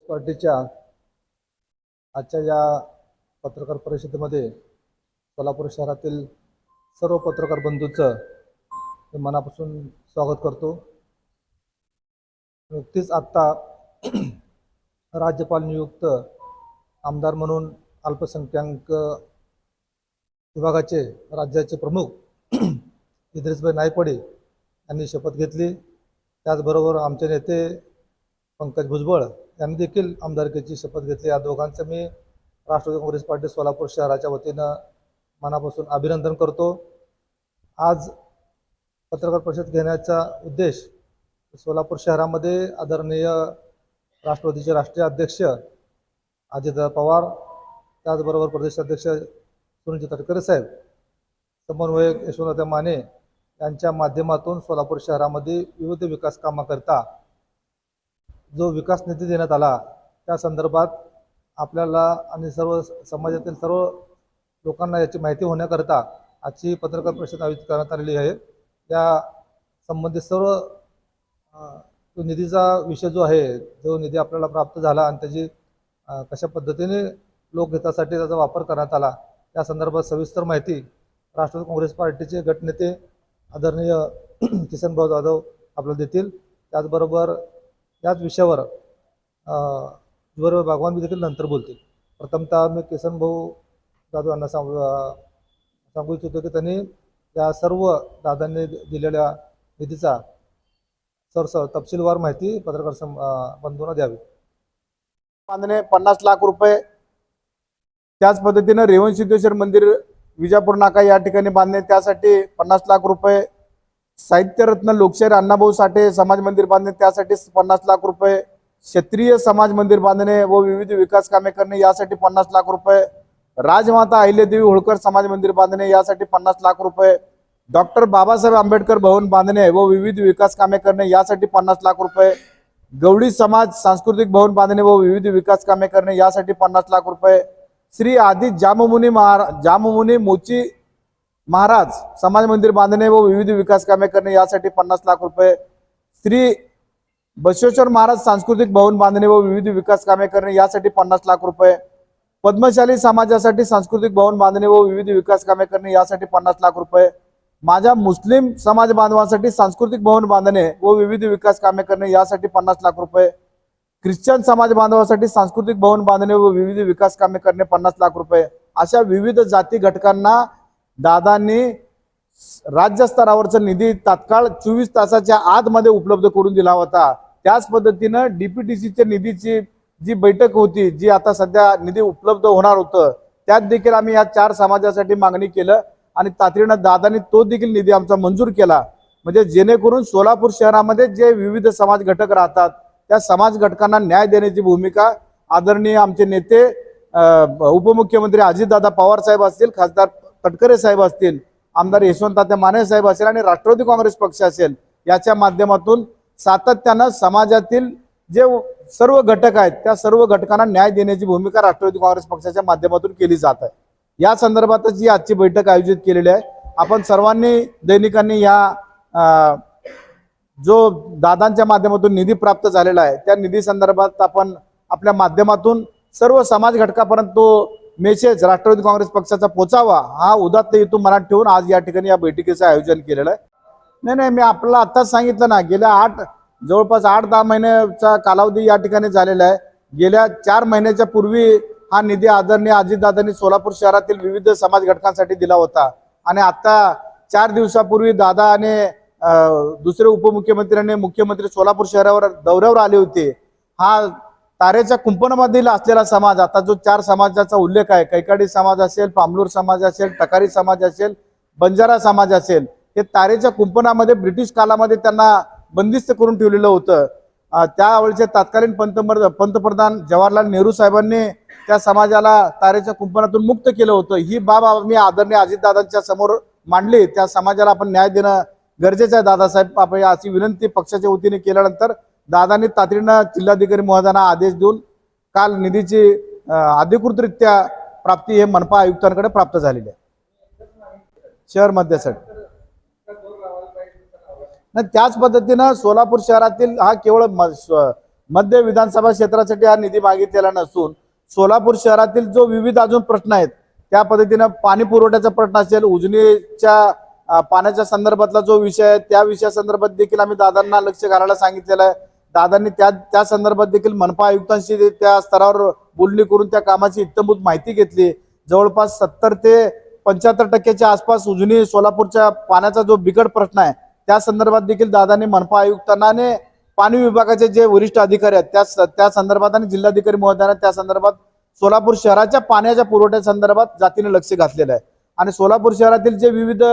पार्टीच्या आजच्या या पत्रकार परिषदेमध्ये सोलापूर शहरातील सर्व पत्रकार बंधूंचं मी मनापासून स्वागत करतो। नुकतीच आत्ता राज्यपाल नियुक्त आमदार म्हणून अल्पसंख्याक विभागाचे राज्याचे प्रमुख इद्रिसभाई नायपडे यांनी शपथ घेतली। त्याचबरोबर आमचे नेते पंकज भुजबळ यांनी देखील आमदारकीची शपथ घेतली। या दोघांचं मी राष्ट्रवादी काँग्रेस पार्टी सोलापूर शहराच्या वतीनं मनापासून अभिनंदन करतो। आज पत्रकार परिषद घेण्याचा उद्देश सोलापूर शहरामध्ये आदरणीय राष्ट्रवादीचे राष्ट्रीय अध्यक्ष अजितदादा पवार, त्याचबरोबर प्रदेशाध्यक्ष सुनील तटकरे साहेब, समन्वयक यशवंतदादा माने यांच्या माध्यमातून सोलापूर शहरामध्ये विविध विकास कामाकरिता जो विकास निधी देण्यात आला त्या संदर्भात आपल्याला आणि सर्व समाजातील सर्व लोकांना याची माहिती होण्याकरता आजची पत्रकार परिषद आयोजित करण्यात आलेली आहे। या संबंधित सर्व निधीचा विषय जो आहे, जो निधी आपल्याला प्राप्त झाला आणि त्याची कशा पद्धतीने लोकहितासाठी त्याचा वापर करण्यात आला त्या संदर्भात सविस्तर माहिती राष्ट्रवादी काँग्रेस पार्टीचे गटनेते आदरणीय किसनभाऊ जाधव आपल्याला देतील। त्याचबरोबर याच विषयावर ज्युअर बागवान देखील नंतर बोलतील। प्रथमतः मी किसनभाऊ जाधव यांना सांगू इच्छितो की त्यांनी या सर्व दादांनी दिलेल्या निधीचा तपशीलवार माहिती पत्रकार बंधूंना द्यावी। बांधणे 50 लाख रुपये, त्याच पद्धतीने रेवण सिद्धेश्वर मंदिर विजापूर नाका या ठिकाणी बांधणे त्यासाठी 50 लाख रुपये, साहित्यरत्न लोकशाहीर अण्णाभाऊ साठे समाज मंदिर बांधणे त्यासाठी 50 लाख रुपये, क्षत्रिय समाज मंदिर बांधणे व विविध विकास कामे करणे यासाठी 50 लाख रुपये, राजमाता अहिल्यादेवी होळकर समाज मंदिर बांधणे यासाठी 50 लाख रुपये, डॉक्टर बाबासाहेब आंबेडकर भवन बांधणे व विविध विकास कामे करणे यासाठी 50 लाख रुपये, गवळी समाज सांस्कृतिक भवन बांधणे व विविध विकास कामे करणे यासाठी 50 लाख रुपये, श्री आदि जाममुनी मोची महाराज समाज मंदिर बांधणे व विविध विकास कामे करणे यासाठी 50 लाख रुपये, श्री बसवेश्वर महाराज सांस्कृतिक भवन बांधणे व विविध विकास कामे करणे यासाठी 50 लाख रुपये, पद्मशाली समाजासाठी सांस्कृतिक भवन बांधणे व विविध विकास कामे करणे यासाठी 50 लाख रुपये, माझ्या मुस्लिम समाज बांधवांसाठी सांस्कृतिक भवन बांधणे व विविध विकास कामे करणे यासाठी 50 लाख रुपये, ख्रिश्चन समाज बांधवांसाठी सांस्कृतिक भवन बांधणे व विविध विकास कामे करणे 50 लाख रुपये, अशा विविध जाती घटकांना दादांनी राज्य स्तरावरचा निधी तात्काळ 24 तासाच्या आतमध्ये उपलब्ध करून दिला होता। त्याच पद्धतीनं डीपीटीसीच्या निधीची जी बैठक होती, जी आता सध्या निधी उपलब्ध होणार होतं, त्यात देखील आम्ही या 4 समाजासाठी मागणी केलं आणि तातडीनं दादांनी तो देखील निधी आमचा मंजूर केला। म्हणजे जेणेकरून सोलापूर शहरामध्ये जे विविध समाज घटक राहतात त्या समाज घटकांना न्याय देण्याची भूमिका आदरणीय आमचे नेते उपमुख्यमंत्री अजितदादा पवार साहेब असतील, खासदार तटकरे साहेब असतील, आमदार यशवंतदादा माने साहेब असेल आणि राष्ट्रवादी काँग्रेस पक्ष असेल, याच्या माध्यमातून सातत्यानं समाजातील जे सर्व घटक आहेत त्या सर्व घटकांना न्याय देण्याची भूमिका राष्ट्रवादी काँग्रेस पक्षाच्या माध्यमातून केली जात आहे। या संदर्भातच जी आजची बैठक आयोजित केलेली आहे। आपण सर्वांनी दैनिकांनी या जो दादांच्या माध्यमातून निधी प्राप्त झालेला आहे त्या निधी संदर्भात आपण आपल्या माध्यमातून सर्व समाज घटकापर्यंत तो मेसेज राष्ट्रवादी काँग्रेस पक्षाचा पोचावा हा उदात्त हेतू मनात ठेवून आज या ठिकाणी या बैठकीचं आयोजन केलेलं आहे। नाही, मी आपल्याला आत्ताच सांगितलं ना, गेल्या जवळपास 8-10 महिन्याचा कालावधी या ठिकाणी झालेला आहे। गेल्या 4 महिन्याच्या पूर्वी हा निधी आदरणीय अजितदादांनी सोलापूर शहरातील विविध समाज घटकांसाठी दिला होता आणि आता 4 दिवसापूर्वी दादा आणि दुसरे उपमुख्यमंत्र्यांनी मुख्यमंत्री सोलापूर शहरावर दौऱ्यावर आले होते। हा तारेच्या कुंपणामधील असलेला समाज, आता जो 4 समाजाचा उल्लेख आहे, कैकाडी समाज असेल, पामलूर समाज असेल, टकारी समाज असेल, बंजारा समाज असेल, हे तारेच्या कुंपणामध्ये ब्रिटिश काळामध्ये त्यांना बंदिस्त करून ठेवलेलं होतं। त्यावेळेचे तत्कालीन पंतप्रधान जवाहरलाल नेहरू साहेबांनी त्या समाजाला तारेच्या कुंपणातून मुक्त केलं होतं। ही बाब मी आदरणीय अजितदादांच्या समोर मांडली। त्या समाजाला आपण न्याय देणं गरजेचं आहे दादासाहेब, आपण अशी विनंती पक्षाच्या वतीने केल्यानंतर दादांनी तातडीनं जिल्हाधिकारी महोदयांना आदेश देऊन काल निधीची अधिकृतरित्या प्राप्ती हे मनपा आयुक्तांकडे प्राप्त झालेली आहे शहर मध्यसाठी। त्याच पद्धतीनं सोलापूर शहरातील हा केवळ मध्य विधानसभा क्षेत्रासाठी हा निधी मागितलेला नसून सोलापूर शहरातील जो विविध अजून प्रश्न आहेत त्या पद्धतीनं पाणी पुरवठ्याचा प्रश्न असेल, उजनीच्या पाण्याच्या संदर्भातला जो विषय आहे त्या विषयासंदर्भात देखील आम्ही दादांना लक्ष घालायला सांगितलेलं आहे. दादांनी त्या संदर्भात देखील मनपा आयुक्तांशी त्या स्तरावर बोलणी करून त्या कामाची इत्थंभूत माहिती घेतली. जवळपास 70 ते 75% आसपास उजनी सोलापूरच्या पाण्याचा जो बिकट प्रश्न आहे त्या संदर्भात देखील दादांनी मनपा आयुक्तांना आणि पाणी विभागाचे जे वरिष्ठ अधिकारी आहेत त्या संदर्भात आणि जिल्हाधिकारी महोदयांना त्या संदर्भात सोलापूर शहराच्या पाण्याच्या पुरवठ्या संदर्भात जातीने लक्ष घातलेलं आहे. आणि सोलापूर शहरातील जे विविध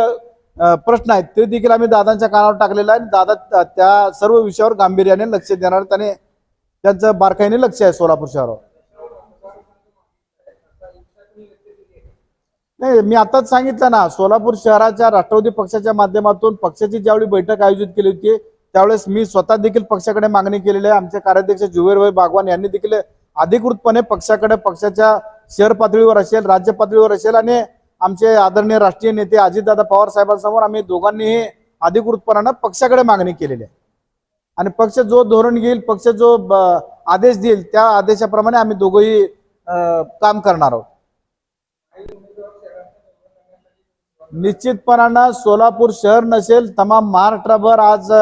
प्रश्न आहेत ते देखील आम्ही दादांच्या कानावर टाकलेला आहे. दादा त्या सर्व विषयावर गांभीर्याने लक्ष देणार आहेत आणि त्यांचं बारकाईने लक्ष आहे सोलापूर शहरावर. नाही, मी आताच सांगितलं ना, सोलापूर शहराच्या राष्ट्रवादी पक्षाच्या माध्यमातून पक्षाची ज्यावेळी बैठक आयोजित केली होती त्यावेळेस मी स्वतः देखील पक्षाकडे मागणी केलेली आहे. आमचे कार्याध्यक्ष जुबेरभाई बागवान यांनी देखील अधिकृतपणे पक्षाकडे, पक्षाच्या शहर पातळीवर असेल, राज्य पातळीवर असेल आणि आमचे आदरणीय राष्ट्रीय नेते अजितदादा पवार साहेबांसमोर आम्ही दोघांनीही अधिकृतपणानं पक्षाकडे मागणी केलेली आहे. आणि पक्ष जो धोरण घेईल, पक्ष जो आदेश देईल त्या आदेशाप्रमाणे आम्ही दोघंही काम करणार आहोत. निश्चितपणानं सोलापूर शहर नसेल तमाम महाराष्ट्रभर आज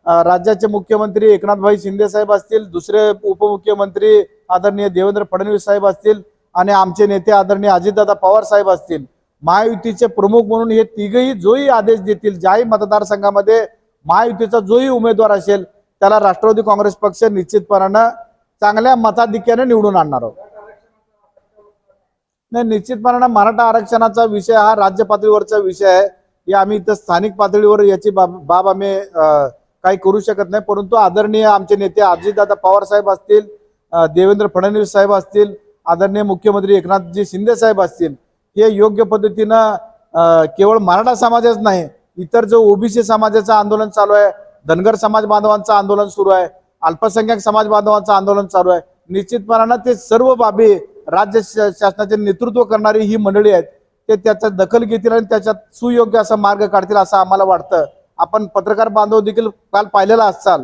राज्याचे मुख्यमंत्री एकनाथभाई शिंदे साहेब असतील, दुसरे उपमुख्यमंत्री आदरणीय देवेंद्र फडणवीस साहेब असतील आणि आमचे नेते आदरणीय अजितदादा पवार साहेब असतील, महायुतीचे प्रमुख म्हणून हे तिघही जोही आदेश देतील, ज्याही मतदारसंघामध्ये महायुतीचा जोही उमेदवार असेल त्याला राष्ट्रवादी काँग्रेस पक्ष निश्चितपणानं चांगल्या मताधिक्याने निवडून आणणार आहोत. नाही, निश्चितपणानं मराठा आरक्षणाचा विषय हा राज्य पातळीवरचा विषय आहे. या आम्ही इथं स्थानिक पातळीवर याची बाब आम्ही काही करू शकत नाही. परंतु आदरणीय आमचे नेते अजितदादा पवार साहेब असतील, देवेंद्र फडणवीस साहेब असतील, आदरणीय मुख्यमंत्री एकनाथजी शिंदे साहेब असतील, हे योग्य पद्धतीनं केवळ मराठा समाजच नाही, इतर जो ओबीसी समाजाचं आंदोलन चालू आहे, धनगर समाज बांधवांचं आंदोलन सुरू आहे, अल्पसंख्याक समाज बांधवांचं आंदोलन चालू आहे, निश्चितपणानं ते सर्व बाबी राज्य शासनाचे नेतृत्व करणारी ही मंडळी आहेत ते त्याचा दखल घेतील आणि त्याच्यात सुयोग्य असा मार्ग काढतील असं आम्हाला वाटतं. आपण पत्रकार बांधव देखील काल पाहिलेला असाल,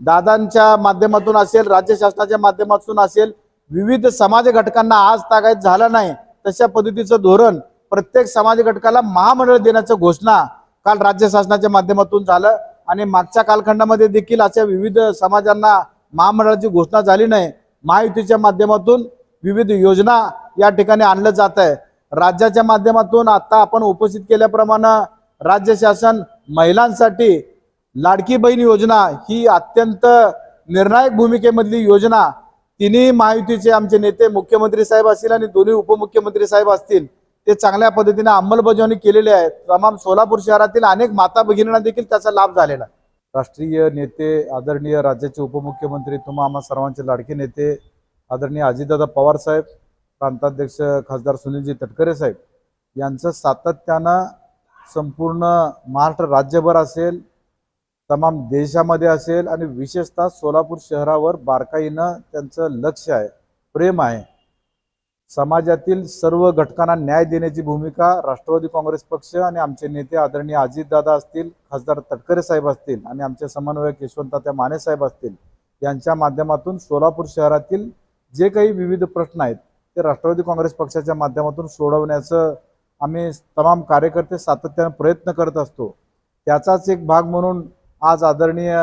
दादांच्या माध्यमातून असेल, राज्य शासनाच्या माध्यमातून असेल, विविध समाज घटकांना आज तागायत झालं नाही तशा पद्धतीचं धोरण प्रत्येक समाज घटकाला महामंडळ देण्याचं घोषणा काल राज्य शासनाच्या माध्यमातून झालं. आणि मागच्या कालखंडामध्ये देखील अशा विविध समाजांना महामंडळाची घोषणा झाली नाही. महायुतीच्या माध्यमातून विविध योजना या ठिकाणी आणलं जात आहे. राज्याच्या माध्यमातून आता आपण उपस्थित केल्याप्रमाणे राज्य शासन महिलांसाठी लाडकी बहीण योजना ही अत्यंत निर्णायक भूमिकेमधली योजना तिन्ही महायुतीचे आमचे नेते मुख्यमंत्री साहेब असतील आणि दोन्ही उपमुख्यमंत्री साहेब असतील ते चांगल्या पद्धतीने अंमलबजावणी केलेली आहे. तमाम सोलापूर शहरातील अनेक माता भगिनींना देखील त्याचा लाभ झालेला आहे. राष्ट्रीय नेते आदरणीय राज्याचे उपमुख्यमंत्री तुम्हा आम्हा सर्वांचे लाडके नेते आदरणीय अजितदादा पवार साहेब, प्रांताध्यक्ष खासदार सुनीलजी तटकरे साहेब यांचं सातत्यानं संपूर्ण महाराष्ट्र राज्यभर असेल, तमाम देशामध्ये असेल आणि विशेषतः सोलापूर शहरावर बारकाईनं त्यांचं लक्ष आहे, प्रेम आहे. समाजातील सर्व घटकांना न्याय देण्याची भूमिका राष्ट्रवादी काँग्रेस पक्ष आणि आमचे नेते आदरणीय अजितदादा असतील, खासदार तटकरे साहेब असतील आणि आमचे समन्वयक यशवंततात्या माने साहेब असतील यांच्या माध्यमातून सोलापूर शहरातील जे काही विविध प्रश्न आहेत ते राष्ट्रवादी काँग्रेस पक्षाच्या माध्यमातून सोडवण्याचं आम्ही तमाम कार्यकर्ते सातत्याने प्रयत्न करत असतो. त्याचाच एक भाग म्हणून आज आदरणीय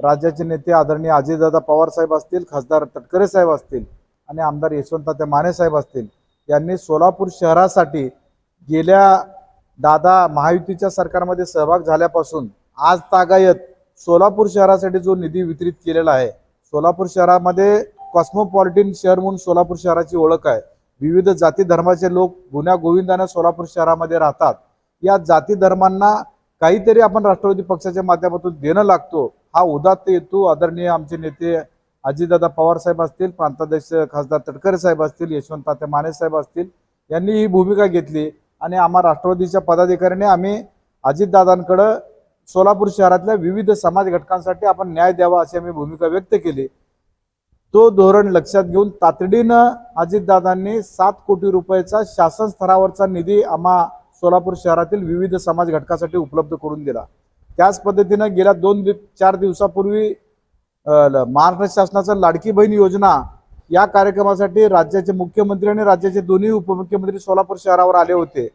राज्याचे नेते आदरणीय अजितदादा पवार साहेब असतील, खासदार तटकरे साहेब असतील आणि आमदार यशवंततात्या माने साहेब असतील यांनी सोलापूर शहरासाठी गेल्या दादा महायुतीच्या सरकारमध्ये सहभाग झाल्यापासून आज तागायत सोलापूर शहरासाठी जो निधी वितरित केलेला आहे, सोलापूर शहरामध्ये कॉस्मोपॉलिटन शहर म्हणून सोलापूर शहराची ओळख आहे. विविध जाती धर्माचे लोक गुण्या गोविंदाने सोलापूर शहरामध्ये राहतात. या जाती धर्मांना काहीतरी आपण राष्ट्रवादी पक्षाच्या माध्यमातून देणं लागतो हा उदात्त हेतू आदरणीय आमचे नेते अजितदादा पवार साहेब असतील, प्रांताध्यक्ष खासदार तटकरे साहेब असतील, यशवंततात्या माने साहेब असतील यांनी ही भूमिका घेतली आणि आम्हा राष्ट्रवादीच्या पदाधिकाऱ्यांनी आम्ही अजितदादांकडे सोलापूर शहरातल्या विविध समाज घटकांसाठी आपण न्याय द्यावा अशी आम्ही भूमिका व्यक्त केली. तो धोरण लक्षात घेऊन तातडीनं अजितदादांनी 7 कोटी रुपयाचा शासन स्तरावरचा निधी आम्हा सोलापूर शहरातील विविध समाज घटकासाठी उपलब्ध करून दिला. त्याच पद्धतीनं गेल्या 2-4 दिवसापूर्वी महाराष्ट्र शासनाचं लाडकी बहीण योजना या कार्यक्रमासाठी राज्याचे मुख्यमंत्री आणि राज्याचे दोन्ही उपमुख्यमंत्री सोलापूर शहरावर आले होते.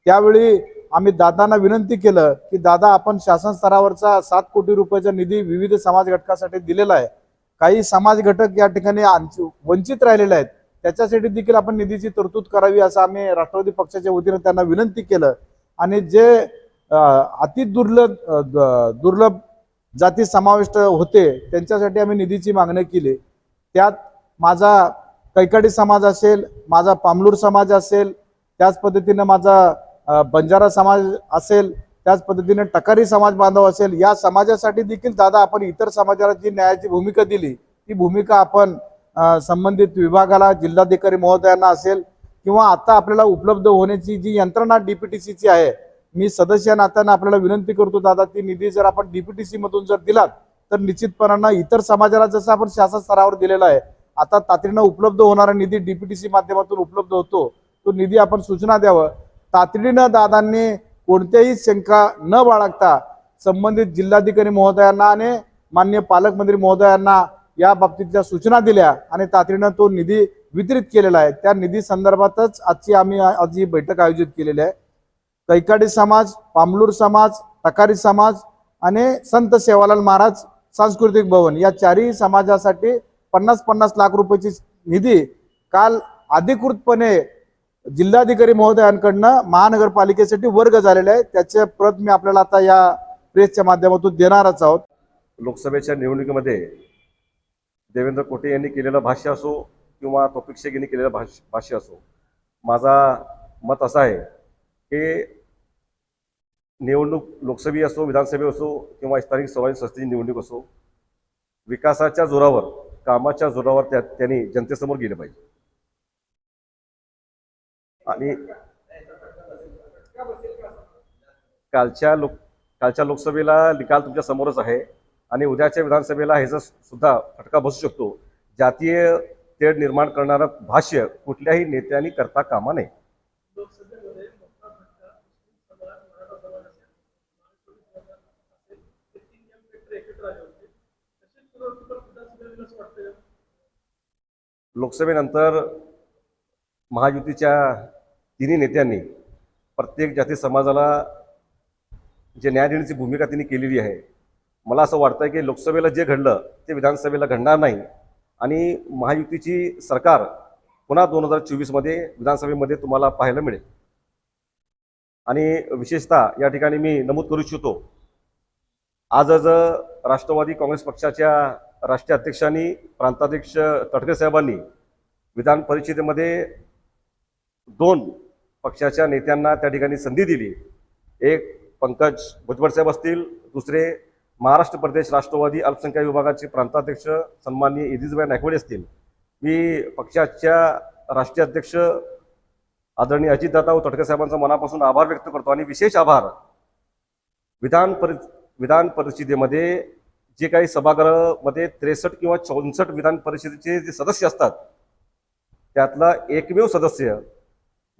त्यावेळी आम्ही दादांना विनंती केलं की दादा, आपण शासन स्तरावरचा 7 कोटी रुपयाचा निधी विविध समाज घटकासाठी दिलेला आहे. काही समाज घटक या ठिकाणी वंचित राहिलेले आहेत, त्याच्यासाठी देखील आपण निधीची तरतूद करावी असं आम्ही राष्ट्रवादी पक्षाच्या वतीने त्यांना विनंती केलं. आणि जे अति दुर्लभ जाती समाविष्ट होते त्यांच्यासाठी आम्ही निधीची मागणी केली. त्यात माझा कैकाडी समाज असेल, माझा पामलूर समाज असेल, त्याच पद्धतीनं माझा बंजारा समाज असेल, त्याच पद्धतीने टकारी समाज बांधव असेल, या समाजासाठी देखील दादा आपण इतर समाजाला जी न्यायाची भूमिका दिली ती भूमिका आपण संबंधित विभागाला, जिल्हाधिकारी महोदयांना असेल किंवा आता आपल्याला उपलब्ध होण्याची जी यंत्रणा डीपीटीसीची आहे, मी सदस्य नात्यानं आपल्याला विनंती करतो दादा, ती निधी जर आपण डीपीटीसी मधून जर दिलात तर निश्चितपणानं इतर समाजाला जसं आपण शासन स्तरावर दिलेला आहे, आता तातडीनं उपलब्ध होणारा निधी डीपीटीसी माध्यमातून उपलब्ध होतो, तो निधी आपण सूचना द्यावं. तातडीनं दादांनी कोणत्याही शंका न बाळगता संबंधित जिल्हाधिकारी महोदयांना आणि माननीय पालकमंत्री महोदयांना या बाबतीतल्या सूचना दिल्या आणि तातडीनं तो निधी वितरित केलेला आहे. त्या निधी संदर्भातच आम्ही आज ही बैठक आयोजित केलेली आहे. कैकाडी समाज, पामलूर समाज, टकारी समाज आणि संत सेवालाल महाराज सांस्कृतिक भवन या चारही समाजासाठी 50-50 लाख रुपयाची निधी काल अधिकृतपणे जिल्हाधिकारी महोदयांकडनं महानगरपालिकेसाठी वर्ग झालेला आहे. त्याचे प्रत मी आपल्याला आता या प्रेसच्या माध्यमातून देणारच आहोत. लोकसभेच्या निवडणुकीमध्ये देवेंद्र कोटे यांनी केलेलं भाष्य असो किंवा तौफिक शेख यांनी केलेलं भाष्य असो, माझा मत असं आहे की निवडणूक लोकसभा असो, विधानसभा असो किंवा स्थानिक स्वराज्य संस्थेची निवडणूक असो, विकासाच्या जोरावर, कामाच्या जोरावर त्यांनी जनतेसमोर गेले पाहिजे. आणि कालच्या लोकसभेला निकाल तुमच्या समोरच आहे आणि उद्याच्या विधानसभेला ह्याचा सुद्धा फटका बसू शकतो. जातीय तेढ निर्माण करणारं भाष्य कुठल्याही नेत्यांनी करता कामा नये. लोकसभेनंतर महायुतीच्या तिन्ही नेत्यांनी प्रत्येक जाती समाजाला जे न्याय देण्याची भूमिका त्यांनी केलेली आहे. मला असं वाटतं की लोकसभेला जे घडलं ते विधानसभेला घडणार नाही आणि महायुतीची सरकार पुन्हा 2024मध्ये विधानसभेमध्ये तुम्हाला पाहायला मिळेल. आणि विशेषतः या ठिकाणी मी नमूद करू इच्छितो, आजच राष्ट्रवादी काँग्रेस पक्षाच्या राष्ट्रीय अध्यक्षांनी, प्रांताध्यक्ष तटकरे साहेबांनी विधान परिषदेमध्ये 2 पक्षाच्या नेत्यांना त्या ठिकाणी संधी दिली. एक पंकज भुजबळ साहेब असतील, दुसरे महाराष्ट्र प्रदेश राष्ट्रवादी अल्पसंख्याक विभागाचे प्रांताध्यक्ष सन्माननीय इदिसभाई नायकवडे असतील. मी पक्षाच्या राष्ट्रीय अध्यक्ष आदरणीय अजितदादा व तटकरे साहेबांचा मनापासून आभार व्यक्त करतो. आणि विशेष आभार विधान परिषदेमध्ये जे काही सभागृहामध्ये 63 किंवा 64 विधान परिषदेचे जे सदस्य असतात, त्यातला एकमेव सदस्य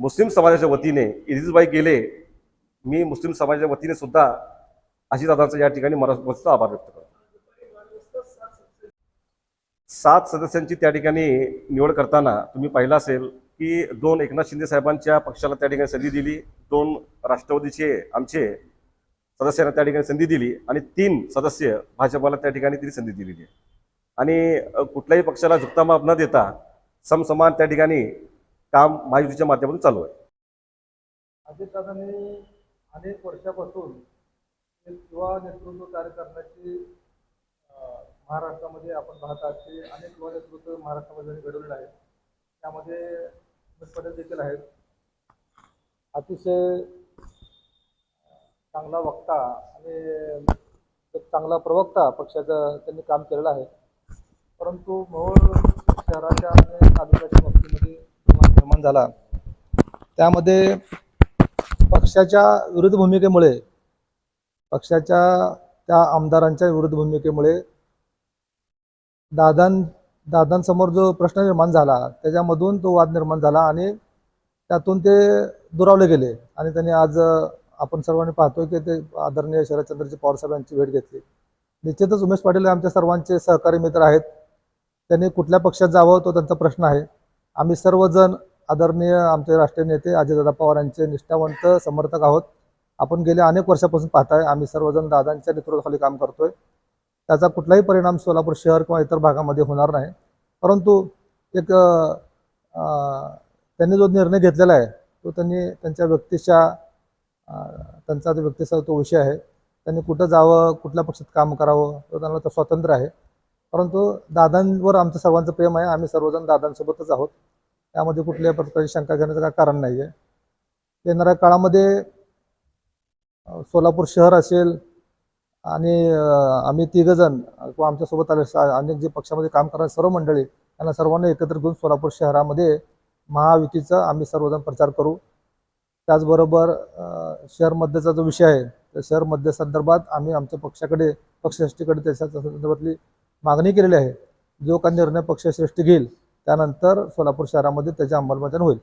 मुस्लिम समाजाच्या वतीने इदिसभाई गेले. मी मुस्लिम समाजाच्या वतीने सुद्धा अजितदादांचा या ठिकाणी मनापासून आभार व्यक्त करतो. 7 सदस्यांची त्या ठिकाणी निवड करताना तुम्ही पाहिलं असेल की 2 एकनाथ शिंदे साहेबांच्या पक्षाला त्या ठिकाणी संधी दिली, 2 राष्ट्रवादीचे आमचे सदस्यांना त्या ठिकाणी संधी दिली आणि 3 सदस्य भाजपाला त्या ठिकाणी तिने संधी दिलेली आहे. आणि कुठल्याही पक्षाला झुकतामाप न देता समसमान त्या ठिकाणी काम महायुतीच्या माध्यमातून चालू आहे. अजितदादांनी अनेक वर्षापासून युवा नेतृत्व कार्य करण्याची महाराष्ट्रामध्ये आपण पाहतात की अनेक युवा नेतृत्व महाराष्ट्रामध्ये घडवलेलं आहे. त्यामध्ये पटेल देखील आहेत. अतिशय चांगला वक्ता आणि एक चांगला प्रवक्ता पक्षाचं त्यांनी काम केलेलं आहे. परंतु मोहोळ शहराच्या आणि तालुक्याच्या बाबतीमध्ये निर्माण झाला, त्यामध्ये पक्षाच्या विरुद्ध भूमिकेमुळे, पक्षाच्या त्या आमदारांच्या विरुद्ध भूमिकेमुळे दादांसमोर जो प्रश्न निर्माण झाला त्याच्यामधून तो वाद निर्माण झाला आणि त्यातून ते दुरावले गेले. आणि त्यांनी आज आपण सर्वांनी पाहतोय की ते आदरणीय शरदचंद्रजी पवार साहेबांची भेट घेतली निश्चितच उमेश पाटील हे आमच्या सर्वांचे सहकारी मित्र आहेत. त्यांनी कुठल्या पक्षात जावं तो त्यांचा प्रश्न आहे. आम्ही सर्वजण आदरणीय आमचे राष्ट्रीय नेते अजितदादा पवार यांचे निष्ठावंत समर्थक आहोत. आपण गेल्या अनेक वर्षापासून पाहताय आम्ही सर्वजण दादांच्या नेतृत्वाखाली काम करतोय. त्याचा कुठलाही परिणाम सोलापूर शहर किंवा इतर भागामध्ये होणार नाही. परंतु एक त्यांनी जो निर्णय घेतलेला आहे तो त्यांनी त्यांच्या व्यक्तीच्या त्यांचा जो व्यक्तीचा तो विषय आहे. त्यांनी कुठं जावं, कुठल्या पक्षात काम करावं तो त्यांना तर स्वातंत्र्य आहे. परंतु दादांवर आमचं सर्वांचं प्रेम आहे. आम्ही सर्वजण दादांसोबतच आहोत. त्यामध्ये कुठल्याही प्रकारची शंका घेण्याचं काही कारण नाही आहे. येणाऱ्या काळामध्ये सोलापूर शहर असेल आणि आम्ही तिघजण किंवा आमच्यासोबत आले अनेक जे पक्षामध्ये काम करणारे सर्व मंडळी त्यांना सर्वांना एकत्र घेऊन सोलापूर शहरामध्ये महायुतीचा आम्ही सर्वजण प्रचार करू. त्याचबरोबर शहर मध्यचा जो विषय आहे त्या शहर मध्य संदर्भात आम्ही आमच्या पक्षाकडे पक्षश्रेष्ठीकडे त्याच्या संदर्भातली मागणी केलेली आहे. जो काही निर्णय पक्षश्रेष्ठी घेईल त्यानंतर सोलापूर शहरामध्ये त्याची अंमलबजावणी होईल.